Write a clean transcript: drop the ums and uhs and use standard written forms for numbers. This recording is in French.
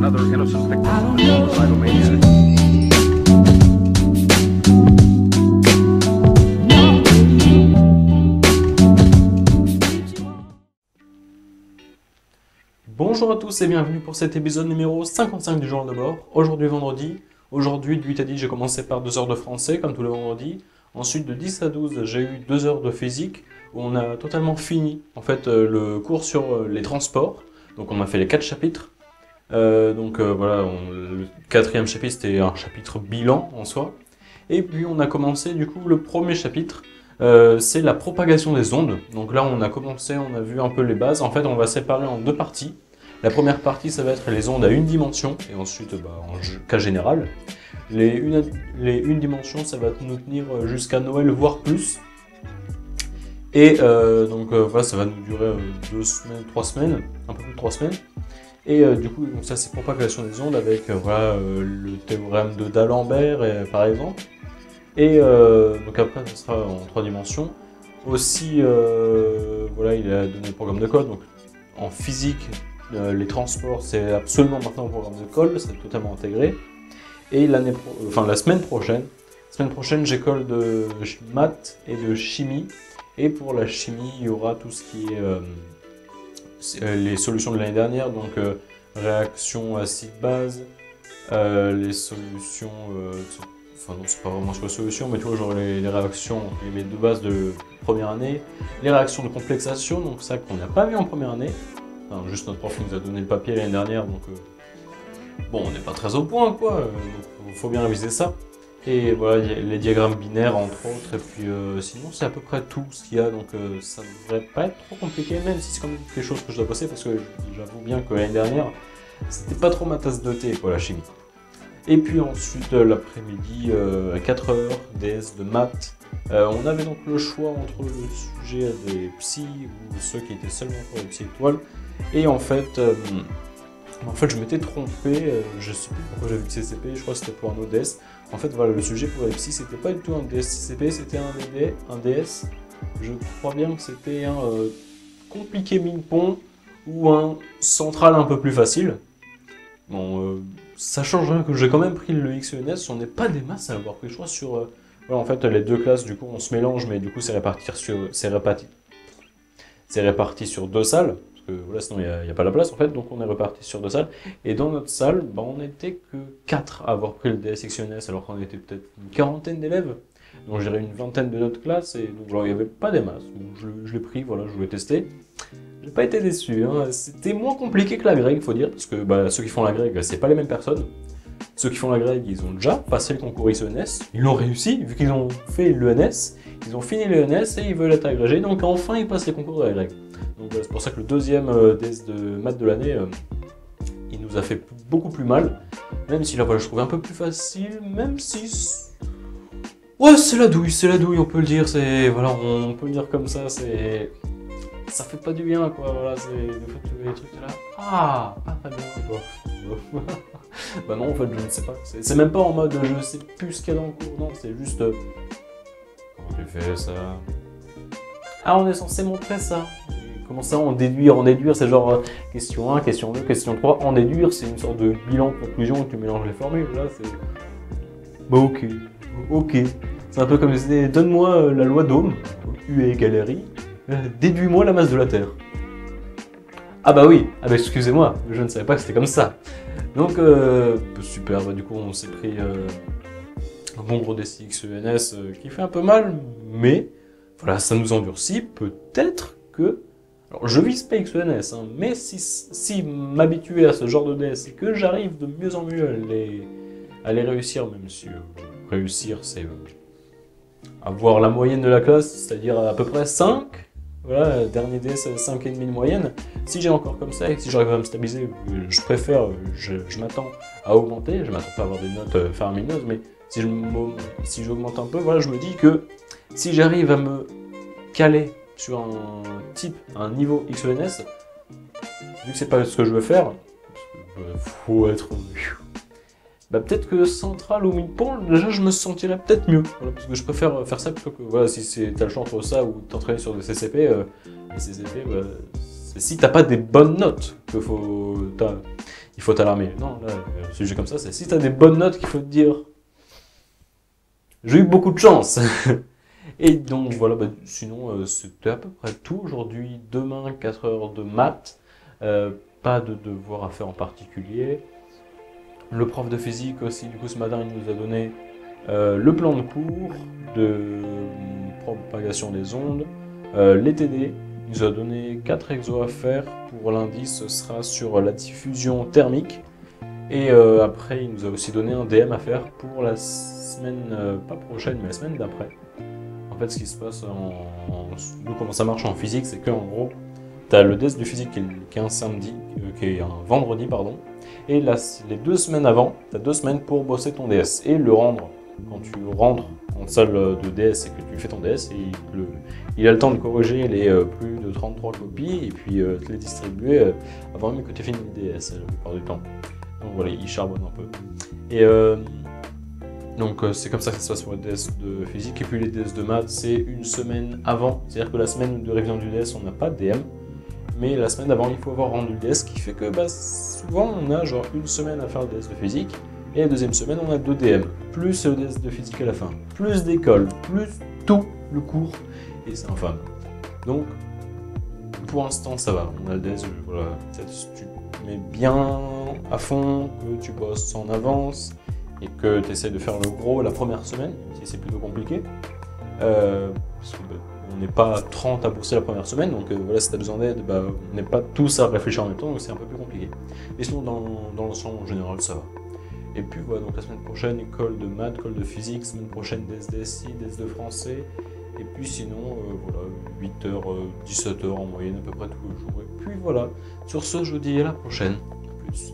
another innocent victim of a homicidal maniac. Bonjour à tous et bienvenue pour cet épisode numéro 55 du journal de bord. Aujourd'hui vendredi, de 8 à 10 j'ai commencé par 2 heures de français comme tous les vendredis. Ensuite de 10 à 12 j'ai eu 2 heures de physique où on a totalement fini en fait le cours sur les transports. Donc on a fait les 4 chapitres. Voilà, le 4e chapitre c'était un chapitre bilan en soi. Et puis on a commencé du coup le premier chapitre. C'est la propagation des ondes. Donc là on a commencé, on a vu un peu les bases. En fait on va séparer en 2 parties. La première partie ça va être les ondes à une dimension et ensuite en cas général. Les une dimension ça va nous tenir jusqu'à Noël voire plus. Et voilà, ça va nous durer 2 semaines, 3 semaines, un peu plus de 3 semaines. Et du coup donc ça c'est propagation des ondes avec le théorème de D'Alembert par exemple. Et donc après, ce sera en 3 dimensions. Aussi, voilà, il a donné le programme de code. Donc, en physique, les transports, c'est absolument maintenant le programme de code, c'est totalement intégré. Et la semaine prochaine, j'ai code de maths et de chimie. Et pour la chimie, il y aura tout ce qui est les solutions de l'année dernière, donc réaction acide-base, les solutions. Enfin non, c'est pas vraiment sur la solution, mais tu vois, genre les réactions, les de base de première année, les réactions de complexation, donc ça qu'on n'a pas vu en première année. Enfin, juste notre prof nous a donné le papier l'année dernière, donc bon, on n'est pas très au point, quoi, donc faut bien réviser ça. Et voilà, il y a les diagrammes binaires, entre autres, et puis sinon, c'est à peu près tout ce qu'il y a, donc ça ne devrait pas être trop compliqué, même si c'est quand même quelque chose que je dois bosser, parce que j'avoue bien que l'année dernière, c'était pas trop ma tasse de thé, quoi, la chimie. Et puis ensuite, l'après-midi, à 4h, DS de maths. On avait donc le choix entre le sujet des psys ou ceux qui étaient seulement pour les psy étoiles. Et en fait, je m'étais trompé, je sais plus pourquoi j'avais vu CCP, je crois que c'était pour un ODS. En fait, voilà, le sujet pour les psys, c'était pas du tout un DS CCP, c'était un DS. Je crois bien que c'était un compliqué Minpon ou un central un peu plus facile. Bon, ça change rien que j'ai quand même pris le XENS, on n'est pas des masses à l'avoir pris, je crois, sur... voilà, en fait, les 2 classes, du coup, on se mélange, mais du coup, c'est réparti sur 2 salles, parce que voilà, sinon, il n'y a pas la place, en fait, donc on est réparti sur 2 salles. Et dans notre salle, on n'était que 4 à avoir pris le DS XENS, alors qu'on était peut-être une quarantaine d'élèves, donc je dirais une vingtaine de notre classe, et donc il n'y avait pas des masses. Donc, je l'ai pris, voilà, je voulais tester. J'ai pas été déçu, hein. C'était moins compliqué que la grecque, faut dire, parce que ceux qui font la grecque, c'est pas les mêmes personnes. Ceux qui font la grecque, ils ont déjà passé le concours XENS, ils l'ont réussi, vu qu'ils ont fait l'ENS, ils ont fini l'ENS et ils veulent être agrégés, donc enfin ils passent les concours de la grecque. Donc c'est pour ça que le deuxième DS de maths de l'année, il nous a fait beaucoup plus mal, même si là voilà, je trouvais un peu plus facile, même si... Ouais, c'est la douille, on peut le dire, voilà, on peut le dire comme ça, c'est... Ça fait pas du bien, quoi, voilà, c'est des fois tu vois les trucs là, très bien, quoi. Bah non, en fait, je ne sais pas, c'est même pas en mode je sais plus ce qu'il y a dans le cours, non, c'est juste... Comment tu fais ça? Ah, on est censé montrer ça. Comment ça, en déduire, c'est genre question 1, question 2, question 3, en déduire, c'est une sorte de bilan, conclusion, où tu mélanges les formules, là, c'est... Bah ok, c'est un peu comme si c'était, donne-moi la loi d'Ohm, U égale RI, déduis-moi la masse de la Terre. Ah bah oui, excusez-moi, je ne savais pas que c'était comme ça. Donc, super, du coup on s'est pris un bon gros DC XENS qui fait un peu mal, mais voilà, ça nous endurcit, peut-être que... Alors je vise pas XENS, hein, mais si m'habituer à ce genre de DS et que j'arrive de mieux en mieux à les réussir, même si réussir c'est avoir la moyenne de la classe, c'est-à-dire à peu près 5, voilà, dernier DS 5,5 de moyenne. Si j'ai encore comme ça et si j'arrive à me stabiliser, je préfère, je m'attends à augmenter, je m'attends pas à avoir des notes faramineuses, mais si j'augmente un peu, voilà, je me dis que si j'arrive à me caler sur un niveau XENS, vu que c'est pas ce que je veux faire, faut être... Bah peut-être que Central ou Minpon, déjà je me sentirais peut-être mieux, voilà, parce que je préfère faire ça plutôt que, voilà, si t'as le choix entre ça ou t'entraîner sur des CCP, les CCP, bah, si t'as pas des bonnes notes, il faut t'alarmer. Non, là, sujet comme ça, c'est si t'as des bonnes notes qu'il faut te dire. J'ai eu beaucoup de chance. Et donc voilà, bah, sinon c'était à peu près tout aujourd'hui. Demain, 4 heures de maths. Pas de devoir à faire en particulier. Le prof de physique aussi, du coup ce matin, il nous a donné le plan de cours de propagation des ondes, les TD. Il nous a donné 4 exos à faire. Pour lundi, ce sera sur la diffusion thermique. Et après, il nous a aussi donné un DM à faire pour la semaine, pas prochaine, mais la semaine d'après. En fait, ce qui se passe nous, comment ça marche en physique, c'est qu'en gros, tu as le test de physique qui est un samedi, qui est un vendredi, pardon. Et là, les 2 semaines avant, tu as 2 semaines pour bosser ton DS et le rendre. Quand tu rentres en salle de DS et que tu fais ton DS, il a le temps de corriger les plus de 33 copies et puis te les distribuer avant même que tu aies fini le DS la plupart du temps. Donc voilà, il charbonne un peu. Et donc c'est comme ça que ça se passe pour les DS de physique. Et puis les DS de maths, c'est une semaine avant. C'est-à-dire que la semaine de révision du DS, on n'a pas de DM. Mais la semaine d'avant, il faut avoir rendu le DS, ce qui fait que bah, souvent on a genre une semaine à faire le DS de physique. Et la deuxième semaine, on a 2 DM, plus le DS de physique à la fin, plus d'école, plus tout le cours. Et c'est infâme. Donc, pour l'instant, ça va. On a le DS, voilà. Si tu mets bien à fond, que tu bosses en avance et que tu essaies de faire le gros la première semaine, si c'est plutôt compliqué. Parce que, on n'est pas 30 à bosser la première semaine, donc voilà, si tu as besoin d'aide, bah, on n'est pas tous à réfléchir en même temps, donc c'est un peu plus compliqué. Mais sinon, dans l'ensemble, en général, ça va. Et puis voilà, donc la semaine prochaine, école de maths, école de physique, semaine prochaine, DSDSI, DS de français, et puis sinon, voilà, 8h, 17h en moyenne, à peu près tous les jours. Et puis voilà, sur ce, je vous dis à la prochaine. À plus.